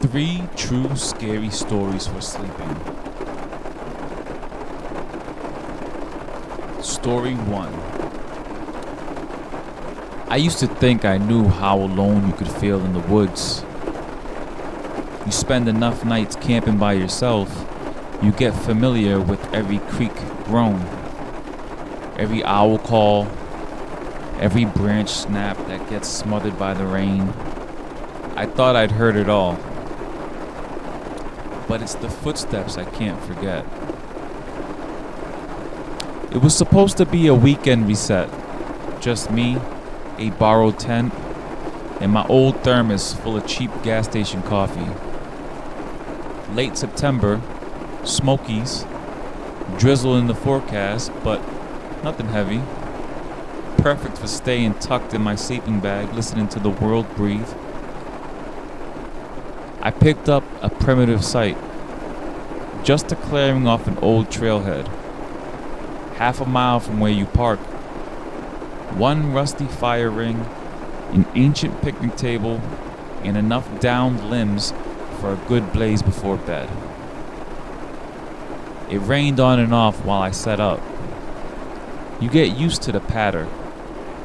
3 true scary stories for sleeping. Story 1. I used to think I knew how alone you could feel in the woods. You spend enough nights camping by yourself, you get familiar with every creek groan, every owl call, every branch snap that gets smothered by the rain. I thought I'd heard it all. But it's the footsteps I can't forget. It was supposed to be a weekend reset. Just me, a borrowed tent, and my old thermos full of cheap gas station coffee. Late September, Smokies, drizzle in the forecast, but nothing heavy. Perfect for staying tucked in my sleeping bag, listening to the world breathe. I picked up a primitive site, just a clearing off an old trailhead, half a mile from where you park. One rusty fire ring, an ancient picnic table, and enough downed limbs for a good blaze before bed. It rained on and off while I set up. You get used to the patter.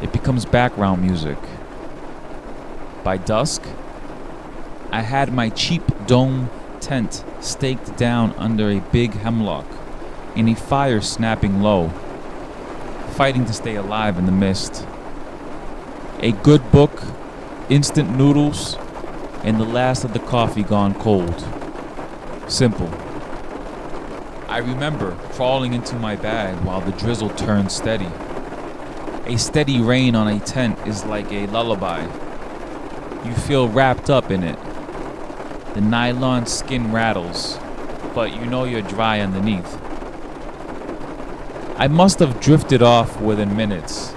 It becomes background music. By dusk, I had my cheap dome tent staked down under a big hemlock and a fire snapping low, fighting to stay alive in the mist. A good book, instant noodles, and the last of the coffee gone cold. Simple. I remember crawling into my bag while the drizzle turned steady. A steady rain on a tent is like a lullaby. You feel wrapped up in it. The nylon skin rattles, but you know you're dry underneath. I must have drifted off within minutes.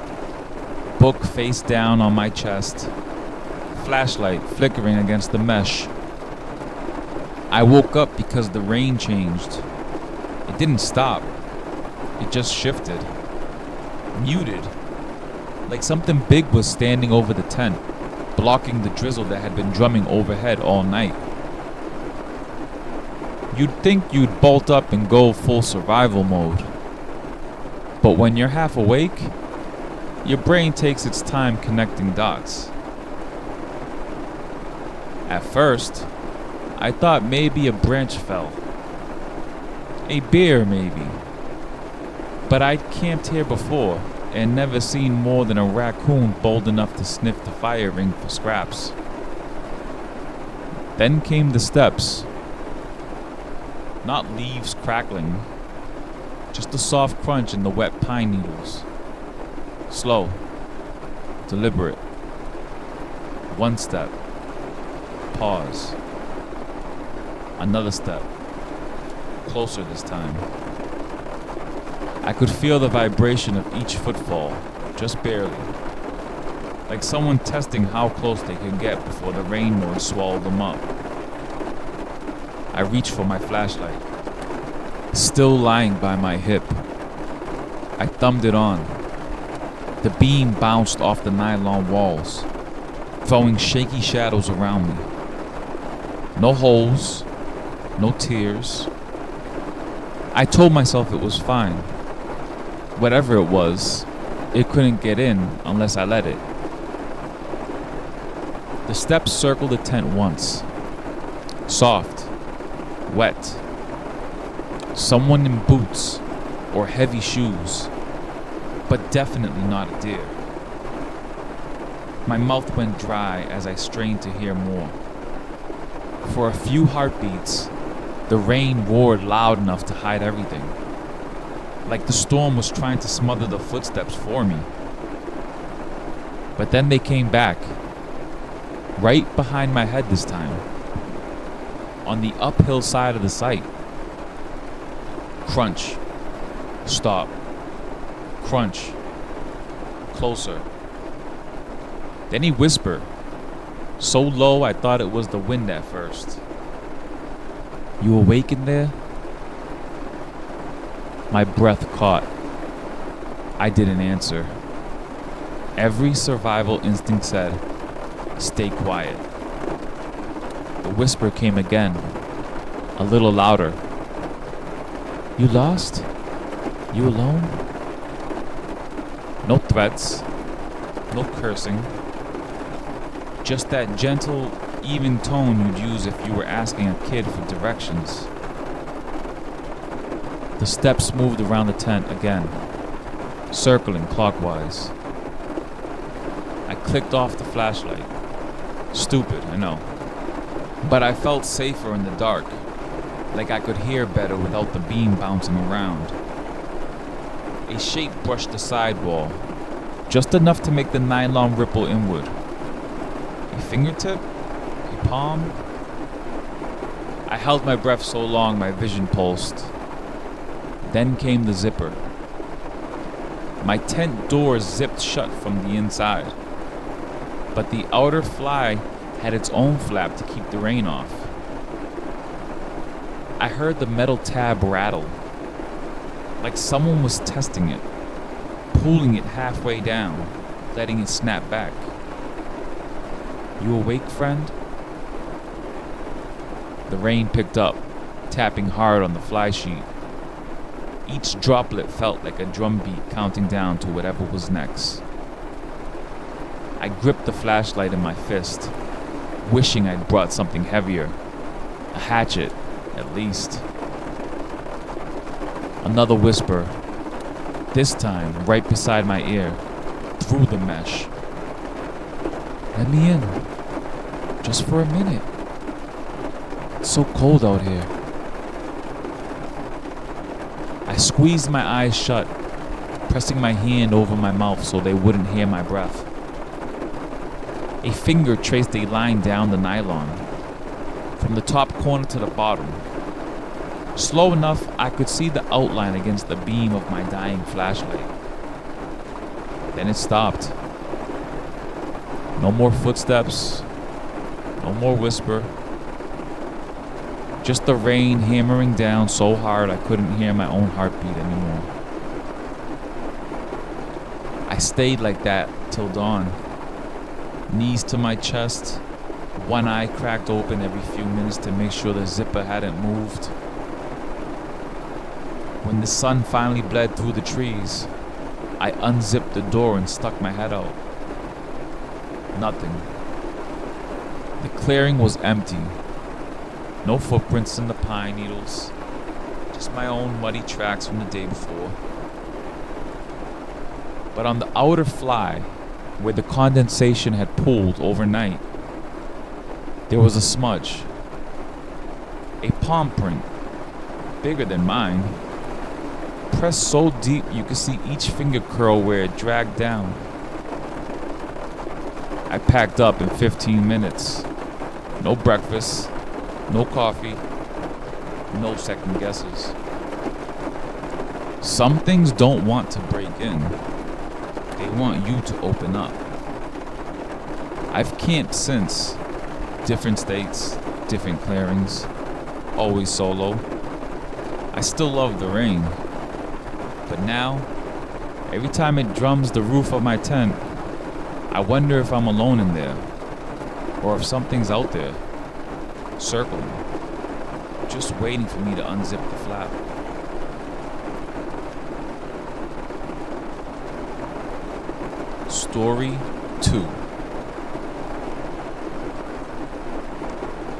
Book face down on my chest, flashlight flickering against the mesh. I woke up because the rain changed. It didn't stop. It just shifted. Muted. Like something big was standing over the tent, blocking the drizzle that had been drumming overhead all night. You'd think you'd bolt up and go full survival mode. But when you're half awake, your brain takes its time connecting dots. At first, I thought maybe a branch fell. A bear, maybe. But I'd camped here before and never seen more than a raccoon bold enough to sniff the fire ring for scraps. Then came the steps. Not leaves crackling, just a soft crunch in the wet pine needles. Slow, deliberate. One step, pause. Another step, closer this time. I could feel the vibration of each footfall, just barely. Like someone testing how close they could get before the rain noise swallowed them up. I reached for my flashlight, still lying by my hip. I thumbed it on. The beam bounced off the nylon walls, throwing shaky shadows around me. No holes, no tears. I told myself it was fine. Whatever it was, it couldn't get in unless I let it. The steps circled the tent once. Soft, wet. Someone in boots or heavy shoes, but definitely not a deer. My mouth went dry as I strained to hear more. For a few heartbeats, the rain roared loud enough to hide everything, like the storm was trying to smother the footsteps for me. But then they came back, right behind my head this time, on the uphill side of the site. Crunch, stop, crunch, closer. Then he whispered, so low I thought it was the wind at first. You awake in there? My breath caught. I didn't answer. Every survival instinct said, stay quiet. The whisper came again, a little louder. "You lost? You alone?" No threats, no cursing. Just that gentle, even tone you'd use if you were asking a kid for directions. The steps moved around the tent again, circling clockwise. I clicked off the flashlight. Stupid, I know. But I felt safer in the dark, like I could hear better without the beam bouncing around. A shape brushed the sidewall, just enough to make the nylon ripple inward. A fingertip? A palm? I held my breath so long my vision pulsed. Then came the zipper. My tent door zipped shut from the inside, but the outer fly had its own flap to keep the rain off. I heard the metal tab rattle, like someone was testing it, pulling it halfway down, letting it snap back. "You awake, friend?" The rain picked up, tapping hard on the fly sheet. Each droplet felt like a drumbeat counting down to whatever was next. I gripped the flashlight in my fist, wishing I'd brought something heavier. A hatchet, at least. Another whisper, this time right beside my ear, through the mesh. "Let me in, just for a minute. It's so cold out here." I squeezed my eyes shut, pressing my hand over my mouth so they wouldn't hear my breath. A finger traced a line down the nylon, from the top corner to the bottom. Slow enough I could see the outline against the beam of my dying flashlight. Then it stopped. No more footsteps, no more whisper. Just the rain hammering down so hard I couldn't hear my own heartbeat anymore. I stayed like that till dawn. Knees to my chest, one eye cracked open every few minutes to make sure the zipper hadn't moved. When the sun finally bled through the trees, I unzipped the door and stuck my head out. Nothing. The clearing was empty. No footprints in the pine needles, just my own muddy tracks from the day before. But on the outer fly, where the condensation had pooled overnight, there was a smudge. A palm print, bigger than mine, pressed so deep you could see each finger curl where it dragged down. I packed up in 15 minutes. No breakfast, no coffee, no second guesses. Some things don't want to break in. They want you to open up. I've camped since. Different states, different clearings, always solo. I still love the rain. But now, every time it drums the roof of my tent, I wonder if I'm alone in there, or if something's out there, circling, just waiting for me to unzip the flap. Story 2.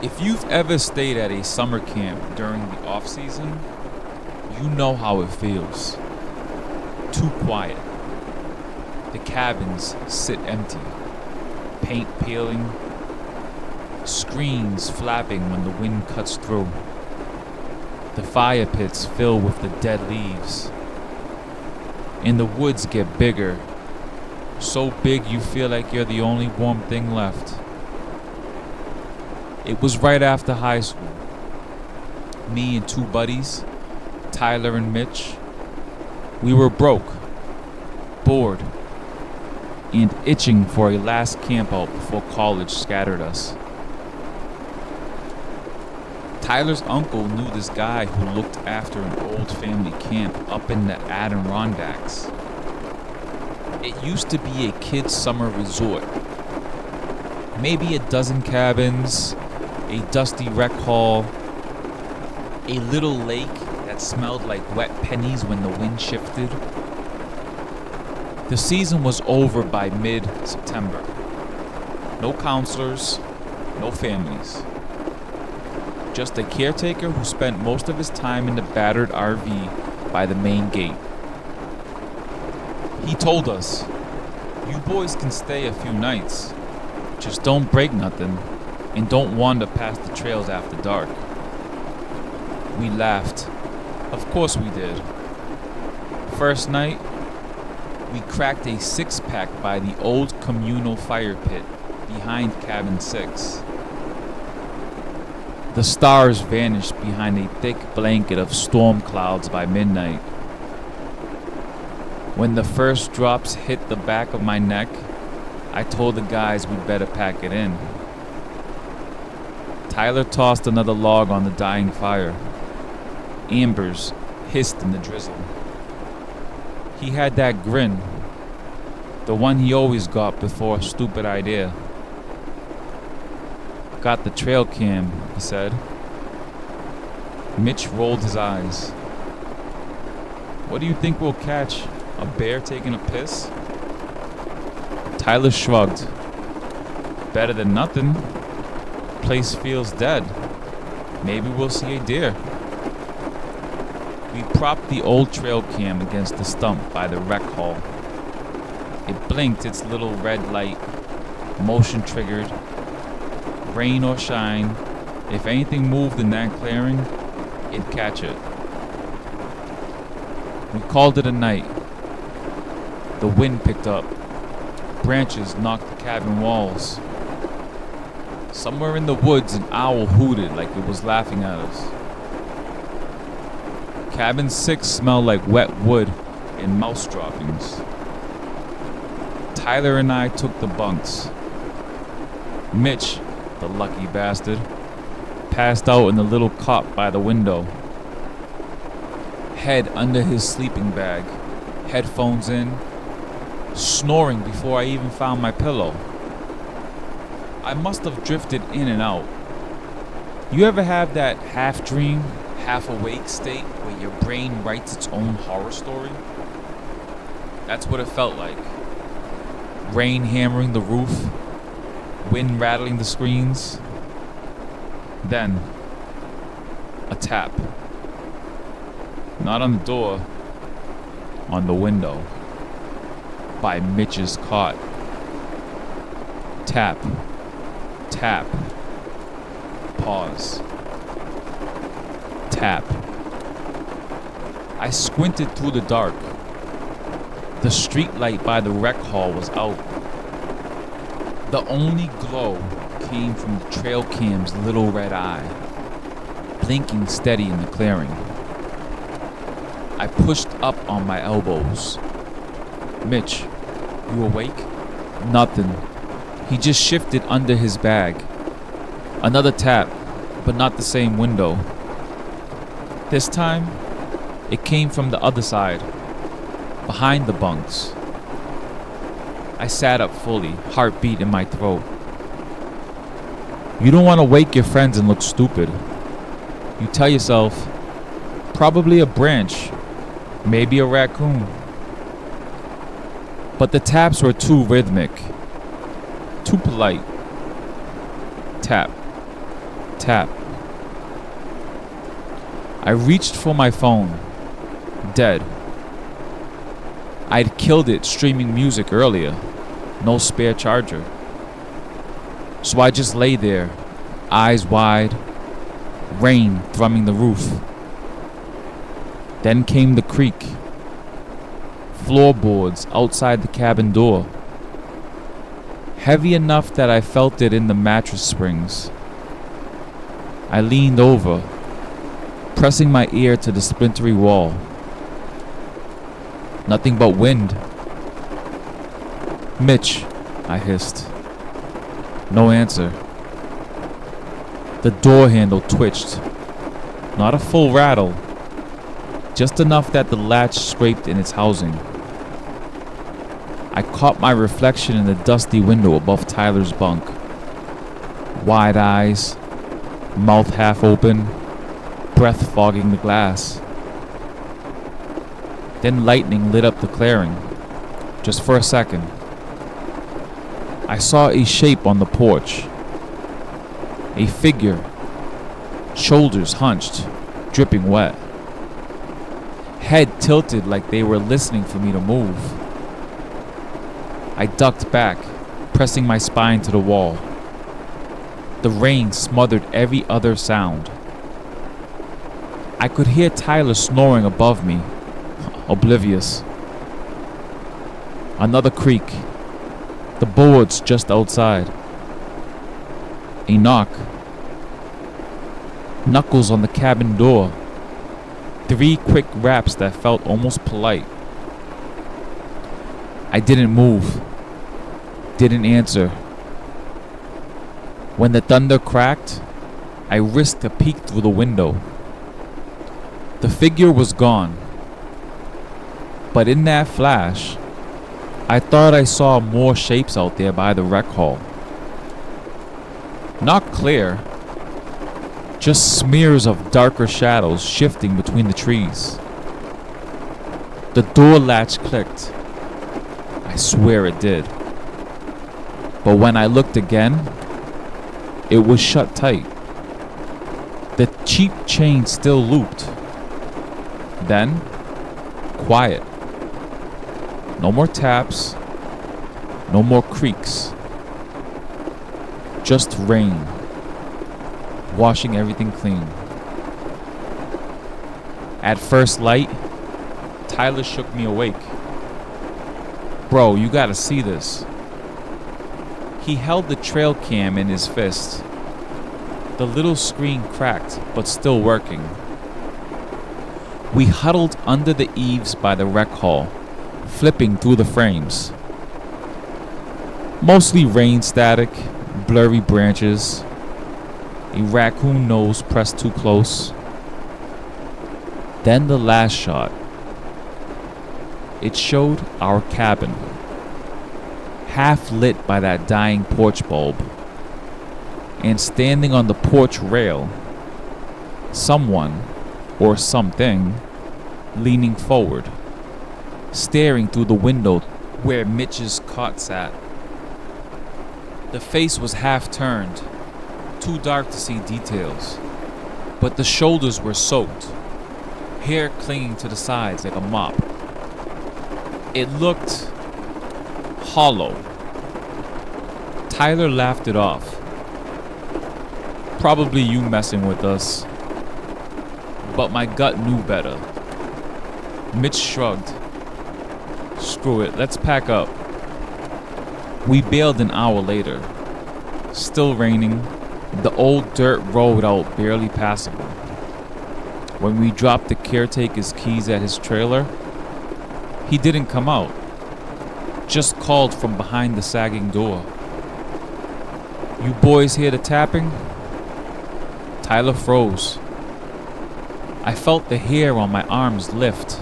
If you've ever stayed at a summer camp during the off-season, you know how it feels. Too quiet. The cabins sit empty, paint peeling, screens flapping when the wind cuts through. The fire pits fill with the dead leaves. And the woods get bigger, so big you feel like you're the only warm thing left. It was right after high school. Me and two buddies, Tyler and Mitch, we were broke, bored, and itching for a last camp out before college scattered us. Tyler's uncle knew this guy who looked after an old family camp up in the Adirondacks. It used to be a kids' summer resort. Maybe a dozen cabins, a dusty rec hall, a little lake that smelled like wet pennies when the wind shifted. The season was over by mid-September. No counselors, no families. Just a caretaker who spent most of his time in the battered RV by the main gate. He told us, "You boys can stay a few nights. Just don't break nothing and don't wander past the trails after dark." We laughed. Of course we did. First night, we cracked a 6-pack by the old communal fire pit behind cabin 6. The stars vanished behind a thick blanket of storm clouds by midnight. When the first drops hit the back of my neck, I told the guys we'd better pack it in. Tyler tossed another log on the dying fire. Embers hissed in the drizzle. He had that grin, the one he always got before a stupid idea. "Got the trail cam," he said. Mitch rolled his eyes. "What do you think we'll catch? A bear taking a piss?" Tyler shrugged. "Better than nothing. Place feels dead. Maybe we'll see a deer." We propped the old trail cam against the stump by the rec hall. It blinked its little red light, motion triggered. Rain or shine, if anything moved in that clearing, it'd catch it. We called it a night. The wind picked up. Branches knocked the cabin walls. Somewhere in the woods, an owl hooted like it was laughing at us. Cabin 6 smelled like wet wood and mouse droppings. Tyler and I took the bunks. Mitch, the lucky bastard, passed out in the little cot by the window. Head under his sleeping bag, headphones in, snoring before I even found my pillow. I must have drifted in and out. You ever have that half dream, half awake state where your brain writes its own horror story? That's what it felt like. Rain hammering the roof, wind rattling the screens. Then, a tap. Not on the door, on the window, by Mitch's cot. Tap, tap, pause, tap. I squinted through the dark. The street light by the rec hall was out. The only glow came from the trail cam's little red eye, blinking steady in the clearing. I pushed up on my elbows. "Mitch, you awake?" "Nothing." He just shifted under his bag. Another tap, but not the same window. This time, it came from the other side, behind the bunks. I sat up fully, heartbeat in my throat. You don't want to wake your friends and look stupid. You tell yourself, probably a branch, maybe a raccoon. But the taps were too rhythmic, too polite. Tap, tap. I reached for my phone. Dead. I'd killed it streaming music earlier. No spare charger. So I just lay there, eyes wide, rain thrumming the roof. Then came the creak. Floorboards outside the cabin door. Heavy enough that I felt it in the mattress springs. I leaned over, pressing my ear to the splintery wall. Nothing but wind. "Mitch," I hissed. No answer. The door handle twitched. Not a full rattle, just enough that the latch scraped in its housing. I caught my reflection in the dusty window above Tyler's bunk. Wide eyes, mouth half open, breath fogging the glass. Then lightning lit up the clearing, just for a second. I saw a shape on the porch. A figure, shoulders hunched, dripping wet. Head tilted like they were listening for me to move. I ducked back, pressing my spine to the wall. The rain smothered every other sound. I could hear Tyler snoring above me, oblivious. Another creak. The boards just outside. A knock. Knuckles on the cabin door. 3 quick raps that felt almost polite. I didn't move. Didn't answer. When the thunder cracked, I risked a peek through the window. The figure was gone. But in that flash, I thought I saw more shapes out there by the rec hall. Not clear, just smears of darker shadows shifting between the trees. The door latch clicked. I swear it did. But when I looked again, it was shut tight. The cheap chain still looped. Then, quiet. No more taps, no more creaks. Just rain, washing everything clean. At first light, Tyler shook me awake. Bro, you gotta see this. He held the trail cam in his fist. The little screen cracked, but still working. We huddled under the eaves by the rec hall, flipping through the frames. Mostly rain static, blurry branches, a raccoon nose pressed too close. Then the last shot. It showed our cabin, half lit by that dying porch bulb. And standing on the porch rail, someone, or something, leaning forward, staring through the window where Mitch's cot sat. The face was half turned, too dark to see details, but the shoulders were soaked, hair clinging to the sides like a mop. It looked hollow. Tyler laughed it off. Probably you messing with us. But my gut knew better. Mitch shrugged. Screw it, let's pack up. We bailed an hour later. Still raining. The old dirt road out barely passable. When we dropped the caretaker's keys at his trailer, he didn't come out. Just called from behind the sagging door. You boys hear the tapping? Tyler froze. I felt the hair on my arms lift.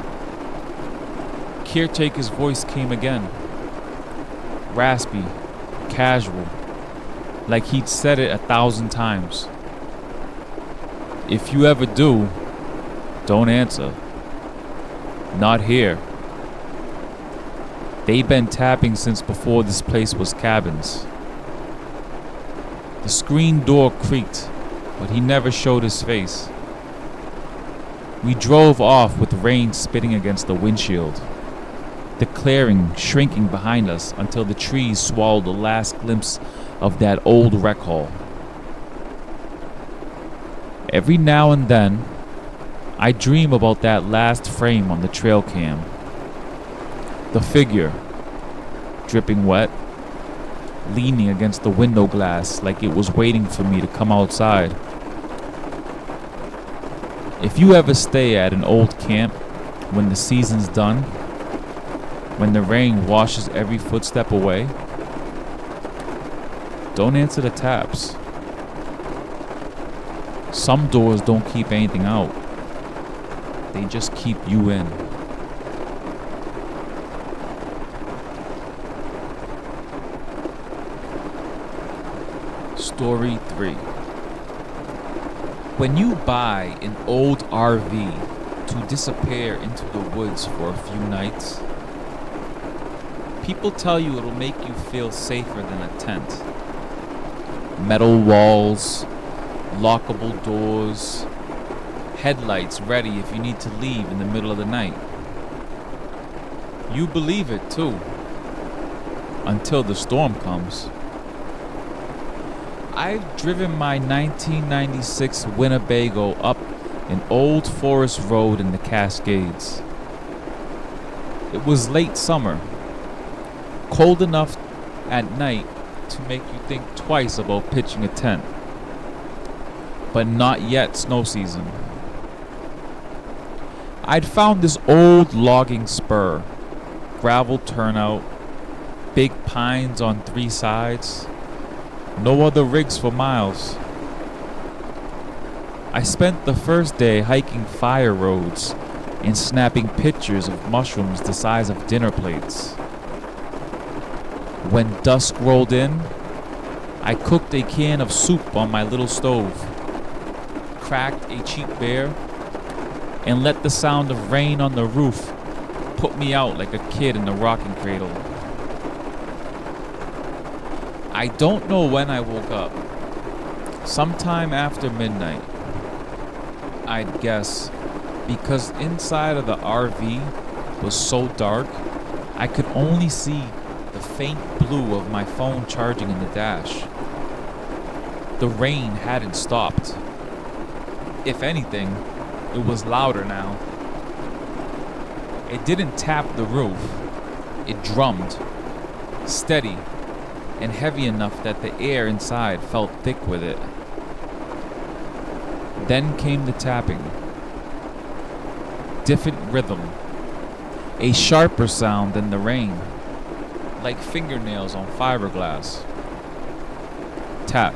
Caretaker's voice came again. Raspy, casual, like he'd said it 1,000 times. If you ever do, don't answer. Not here. They'd been tapping since before this place was cabins. The screen door creaked, but he never showed his face. We drove off with rain spitting against the windshield, the clearing shrinking behind us until the trees swallowed the last glimpse of that old rec hall. Every now and then, I dream about that last frame on the trail cam. The figure, dripping wet, leaning against the window glass like it was waiting for me to come outside. If you ever stay at an old camp when the season's done, when the rain washes every footstep away, don't answer the taps. Some doors don't keep anything out. They just keep you in. Story 3. When you buy an old RV to disappear into the woods for a few nights, people tell you it'll make you feel safer than a tent. Metal walls, lockable doors, headlights ready if you need to leave in the middle of the night. You believe it too, until the storm comes. I've driven my 1996 Winnebago up an old forest road in the Cascades. It was late summer, cold enough at night to make you think twice about pitching a tent, but not yet snow season. I'd found this old logging spur, gravel turnout, big pines on 3 sides, no other rigs for miles. I spent the first day hiking fire roads and snapping pictures of mushrooms the size of dinner plates. When dusk rolled in, I cooked a can of soup on my little stove, cracked a cheap beer, and let the sound of rain on the roof put me out like a kid in a rocking cradle. I don't know when I woke up. Sometime after midnight, I'd guess, because inside of the RV was so dark, I could only see the faint blue of my phone charging in the dash. The rain hadn't stopped. If anything, it was louder now. It didn't tap the roof. It drummed, steady and heavy enough that the air inside felt thick with it. Then came the tapping. Different rhythm. A sharper sound than the rain, like fingernails on fiberglass. Tap,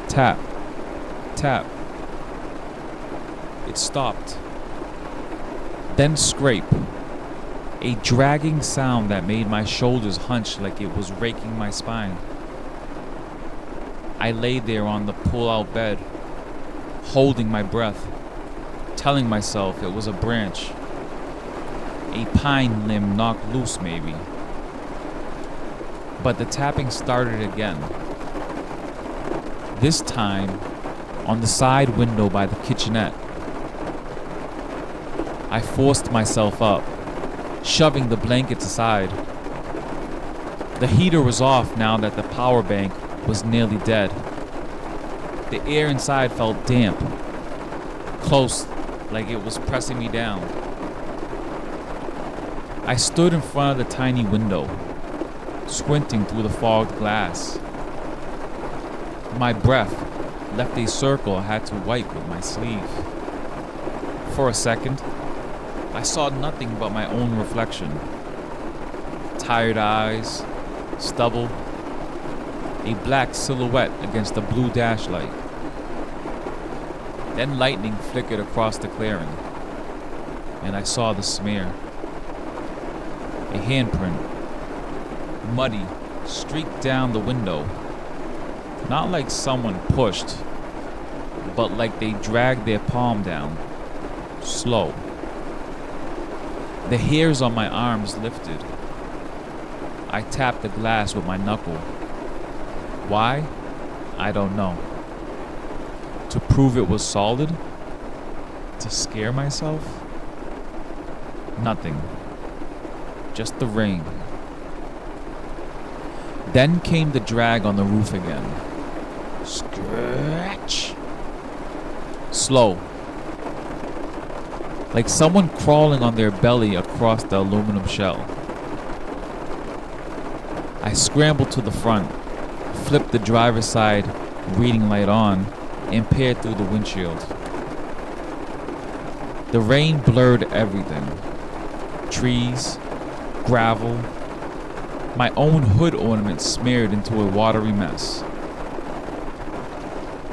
tap, tap. It stopped. Then scrape. A dragging sound that made my shoulders hunch like it was raking my spine. I lay there on the pull-out bed, holding my breath, telling myself it was a branch. A pine limb knocked loose maybe. But the tapping started again. This time on the side window by the kitchenette. I forced myself up, shoving the blankets aside. The heater was off now that the power bank was nearly dead. The air inside felt damp, close, like it was pressing me down. I stood in front of the tiny window, squinting through the fogged glass. My breath left a circle I had to wipe with my sleeve. For a second, I saw nothing but my own reflection. Tired eyes, stubble, a black silhouette against the blue dashlight. Then lightning flickered across the clearing, and I saw the smear. A handprint, muddy, streaked down the window. Not like someone pushed, but like they dragged their palm down, slow. The hairs on my arms lifted. I tapped the glass with my knuckle. Why? I don't know. To prove it was solid? To scare myself? Nothing. Just the rain. Then came the drag on the roof again. Scratch. Slow. Like someone crawling on their belly across the aluminum shell. I scrambled to the front, flipped the driver's side reading light on, and peered through the windshield. The rain blurred everything. Trees, gravel, my own hood ornament smeared into a watery mess.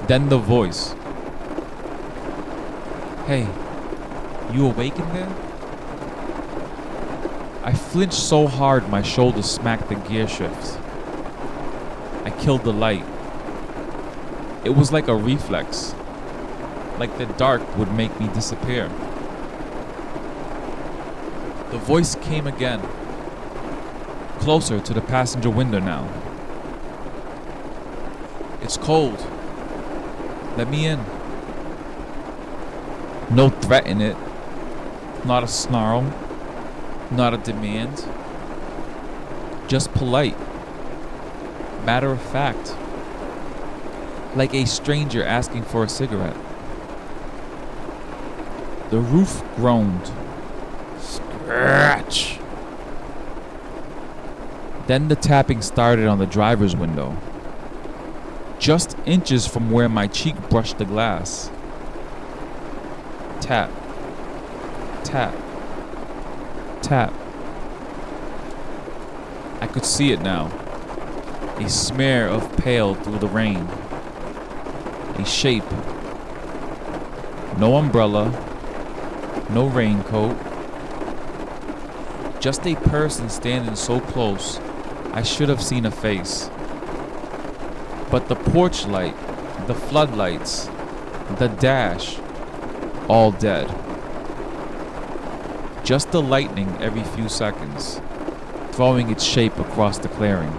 Then the voice. Hey, you awake in there? I flinched so hard my shoulders smacked the gear shift. I killed the light. It was like a reflex. like the dark would make me disappear. The voice came again, closer to the passenger window now. It's cold. Let me in. No threat in it. Not a snarl. Not a demand. Just polite. Matter of fact. Like a stranger asking for a cigarette. The roof groaned. Scratch. Then the tapping started on the driver's window, just inches from where my cheek brushed the glass. Tap. Tap. Tap. I could see it now. A smear of pale through the rain. A shape. No umbrella. No raincoat. Just a person standing so close, I should have seen a face. But the porch light, the floodlights, the dash, all dead. Just the lightning every few seconds, throwing its shape across the clearing.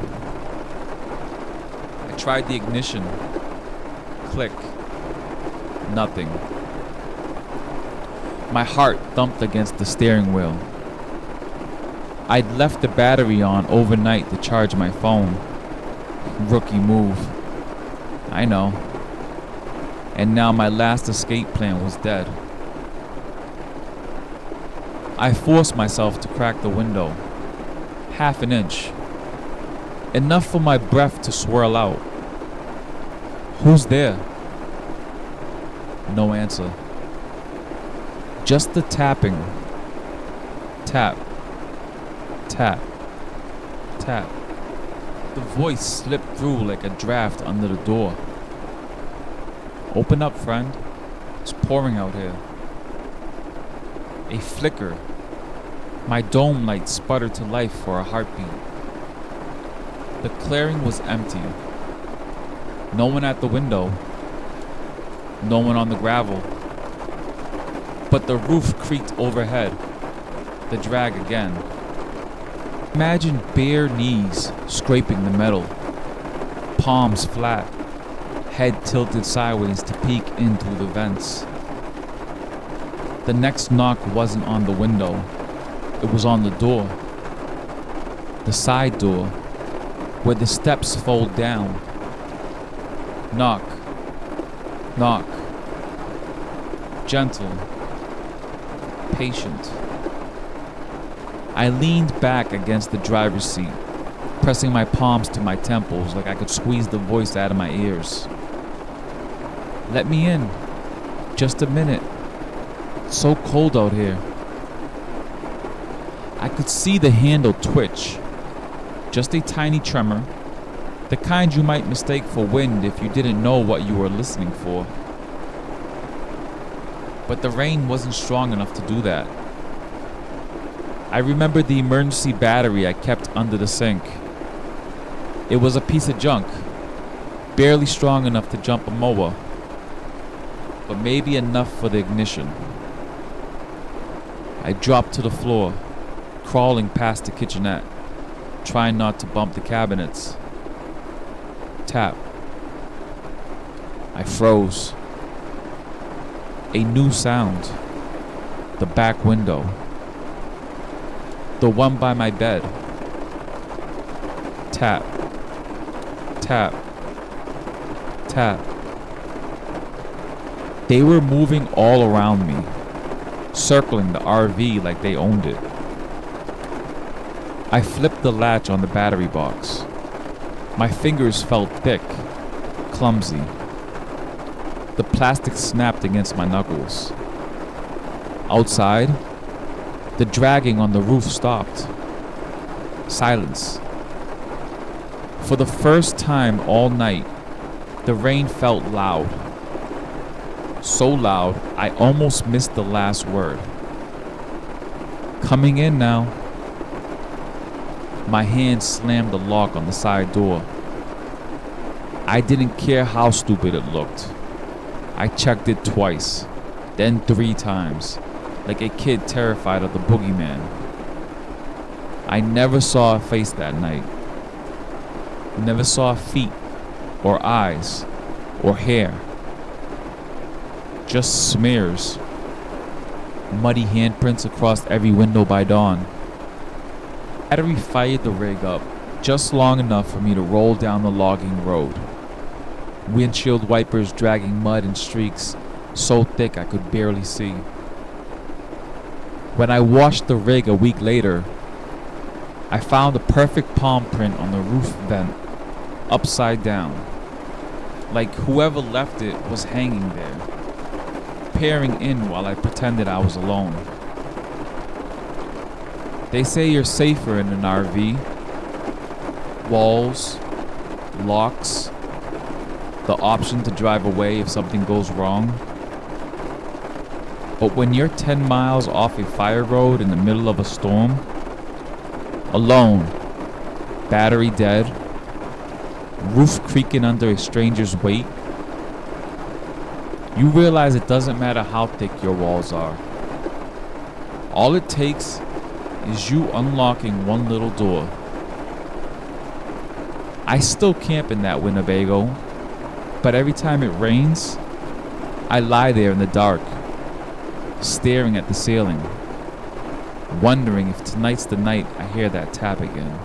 I tried the ignition. Click. Nothing. My heart thumped against the steering wheel. I'd left the battery on overnight to charge my phone. Rookie move. I know. And now my last escape plan was dead. I forced myself to crack the window. Half an inch. Enough for my breath to swirl out. Who's there? No answer. Just the tapping. Tap. Tap. Tap. The voice slipped through like a draft under the door. Open up, friend. It's pouring out here. A flicker. My dome light sputtered to life for a heartbeat. The clearing was empty. No one at the window. No one on the gravel. But the roof creaked overhead. The drag again. Imagine bare knees scraping the metal, palms flat, head tilted sideways to peek in through the vents. The next knock wasn't on the window, it was on the door. The side door, where the steps fold down. Knock, knock, gentle, patient. I leaned back against the driver's seat, pressing my palms to my temples like I could squeeze the voice out of my ears. Let me in. Just a minute. It's so cold out here. I could see the handle twitch. Just a tiny tremor. The kind you might mistake for wind if you didn't know what you were listening for. But the rain wasn't strong enough to do that. I remembered the emergency battery I kept under the sink. It was a piece of junk, barely strong enough to jump a mower, but maybe enough for the ignition. I dropped to the floor, crawling past the kitchenette, trying not to bump the cabinets. Tap. I froze. A new sound. The back window. The one by my bed. Tap. Tap. Tap. They were moving all around me, circling the RV like they owned it. I flipped the latch on the battery box. My fingers felt thick, clumsy. The plastic snapped against my knuckles. Outside, the dragging on the roof stopped. Silence. For the first time all night, the rain felt loud. So loud, I almost missed the last word. Coming in now. My hand slammed the lock on the side door. I didn't care how stupid it looked. I checked it twice, then 3 times, like a kid terrified of the boogeyman. I never saw a face that night. Never saw feet, or eyes, or hair. Just smears. Muddy handprints across every window by dawn. Battery fired the rig up just long enough for me to roll down the logging road. Windshield wipers dragging mud in streaks so thick I could barely see. When I washed the rig a week later, I found a perfect palm print on the roof vent, upside down, like whoever left it was hanging there, peering in while I pretended I was alone. They say you're safer in an RV. Walls, locks, the option to drive away if something goes wrong. But when you're 10 miles off a fire road in the middle of a storm, alone, battery dead, roof creaking under a stranger's weight, you realize it doesn't matter how thick your walls are. All it takes is you unlocking one little door. I still camp in that Winnebago, but every time it rains, I lie there in the dark, staring at the ceiling, wondering if tonight's the night I hear that tap again.